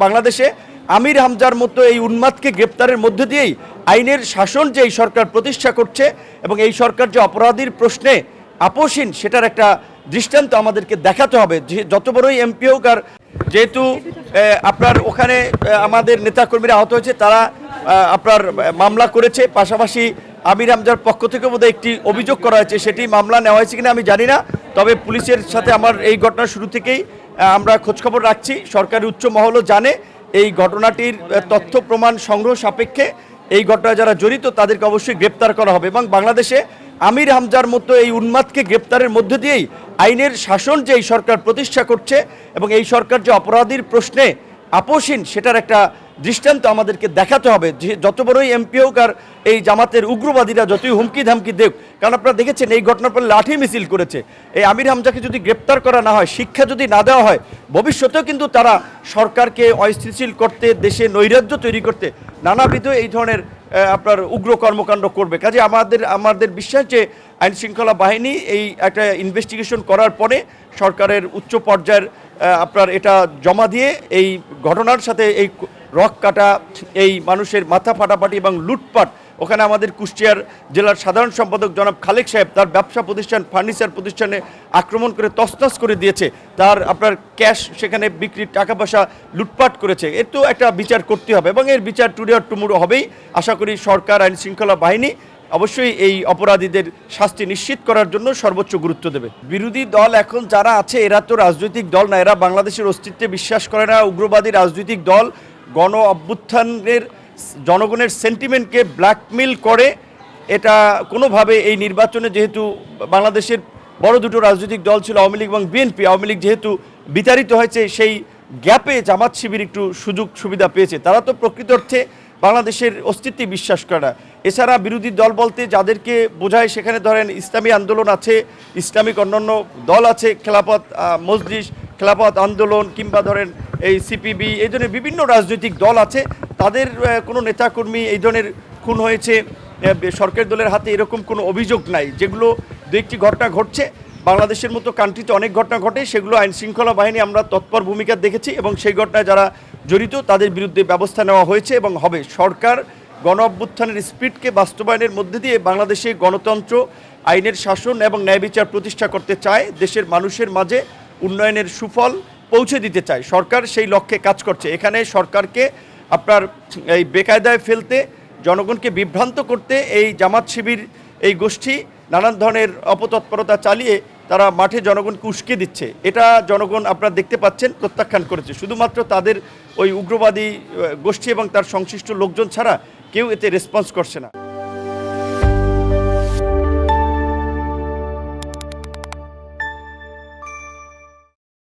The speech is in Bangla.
বাংলাদেশে আমির হামজার মতো এই উন্মাদকে গ্রেপ্তারের মধ্য দিয়েই আইনের শাসন যে এই সরকার প্রতিষ্ঠা করছে এবং এই সরকার যে অপরাধীর প্রশ্নে আপোষহীন সেটার একটা দৃষ্টান্ত আমাদেরকে দেখাতে হবে। যে যত বড়ই এমপি হোক, আর যেহেতু আপনার ওখানে আমাদের নেতাকর্মীরা আহত হয়েছে, তারা আপনার মামলা করেছে, পাশাপাশি আমির হামজার পক্ষ থেকে বোধহয় একটি অভিযোগ করা হয়েছে, সেটি মামলা নেওয়া হয়েছে কিনা আমি জানি না। তবে পুলিশের সাথে আমার এই ঘটনার শুরু থেকেই আমরা খোঁজখবর রাখছি। সরকারি উচ্চ মহলও জানে এই ঘটনাটির তথ্য প্রমাণ সংগ্রহ সাপেক্ষে এই ঘটনায় যারা জড়িত তাদেরকে অবশ্যই গ্রেপ্তার করা হবে। এবং বাংলাদেশে আমির হামজার মতো এই উন্মাদকে গ্রেপ্তারের মধ্য দিয়েই আইনের শাসন যে এই সরকার প্রতিষ্ঠা করছে এবং এই সরকার যে অপরাধীর প্রশ্নে আপোষহীন সেটার একটা দৃষ্টান্ত আমাদেরকে দেখাতে হবে। যে যত বড়ই এমপি হোক, আর এই জামাতের উগ্রবাদীরা যতই হুমকি ধামকি দেখ, কারণ আপনারা দেখেছেন এই ঘটনার পর লাঠি মিছিল করেছে। এই আমির হামজাকে যদি গ্রেপ্তার করা না হয়, শিক্ষা যদি না দেওয়া হয়, ভবিষ্যতেও কিন্তু তারা সরকারকে অস্থিতিশীল করতে, দেশে নৈরাজ্য তৈরি করতে নানাবিধ এই ধরনের আপনার উগ্র কর্মকাণ্ড করবে। কাজে আমাদের বিশ্বাস যে আইন শৃঙ্খলা বাহিনী এই একটা ইনভেস্টিগেশন করার পরে সরকারের উচ্চ পর্যায়ের আপনার এটা জমা দিয়ে এই ঘটনার সাথে এই রক কাটা, এই মানুষের মাথা ফাটাফাটি এবং লুটপাট, ওখানে আমাদের কুষ্টিয়ার জেলার সাধারণ সম্পাদক জনাব খালেক সাহেব তার ব্যবসা প্রতিষ্ঠান, ফার্নিচার প্রতিষ্ঠানে আক্রমণ করে তছনছ করে দিয়েছে, তার আপনার ক্যাশ সেখানে বিক্রির টাকা পয়সা লুটপাট করেছে। এর তো একটা বিচার করতে হবে এবং এর বিচার টুডে অর টুমোরো হবেই। আশা করি সরকার, আইন শৃঙ্খলা বাহিনী অবশ্যই এই অপরাধীদের শাস্তি নিশ্চিত করার জন্য সর্বোচ্চ গুরুত্ব দেবে। বিরোধী দল এখন যারা আছে এরা তো রাজনৈতিক দল না, এরা বাংলাদেশের অস্তিত্বে বিশ্বাস করে না। উগ্রবাদী রাজনৈতিক দল গণ অভ্যুত্থানের জনগণের সেন্টিমেন্টকে ব্ল্যাকমেল করে। এটা কোনোভাবে এই নির্বাচনে, যেহেতু বাংলাদেশের বড় দুটো রাজনৈতিক দল ছিল আওয়ামী লীগ এবং বিএনপি, আওয়ামী লীগ যেহেতু বিতাড়িত হয়েছে, সেই গ্যাপে জামাত শিবির একটু সুযোগ সুবিধা পেয়েছে। তারা তো প্রকৃত অর্থে বাংলাদেশের অস্তিত্বে বিশ্বাস করে না। এছাড়া বিরোধী দল বলতে যাদেরকে বোঝায়, সেখানে ধরেন ইসলামী আন্দোলন আছে, ইসলামিক অন্যান্য দল আছে, খেলাফত মজলিস, খেলাফত আন্দোলন, কিংবা ধরেন এই সিপিবি, এই ধরনের বিভিন্ন রাজনৈতিক দল আছে। তাদের কোনো নেতাকর্মী এই ধরনের খুন হয়েছে সরকারি দলের হাতে, এরকম কোনো অভিযোগ নাই। যেগুলো দু একটি ঘটনা ঘটছে, বাংলাদেশের মতো কান্ট্রিতে অনেক ঘটনা ঘটে, সেগুলো আইন শৃঙ্খলা বাহিনী আমরা তৎপর ভূমিকা দেখেছি এবং সেই ঘটনায় যারা জড়িত তাদের বিরুদ্ধে ব্যবস্থা নেওয়া হয়েছে এবং হবে। সরকার গণ অভ্যুত্থানের স্পিরিটকে বাস্তবায়নের মধ্যে দিয়ে বাংলাদেশে গণতন্ত্র, আইনের শাসন এবং ন্যায় বিচার প্রতিষ্ঠা করতে চায়, দেশের মানুষের মাঝে উন্নয়নের সুফল পৌঁছে দিতে চায়। সরকার সেই লক্ষ্যে কাজ করছে। এখানে সরকারকে আপনার এই বেকায়দায় ফেলতে, জনগণকে বিভ্রান্ত করতে এই জামাত শিবির এই গোষ্ঠী নানান ধরনের অপতৎপরতা চালিয়ে তারা মাঠে জনগণকে উস্কে দিচ্ছে। এটা জনগণ আপনারা দেখতে পাচ্ছেন প্রত্যাখ্যান করেছে। শুধুমাত্র তাদের ওই উগ্রবাদী গোষ্ঠী এবং তার সংশ্লিষ্ট লোকজন ছাড়া কেউ এতে রেসপন্স করছে না।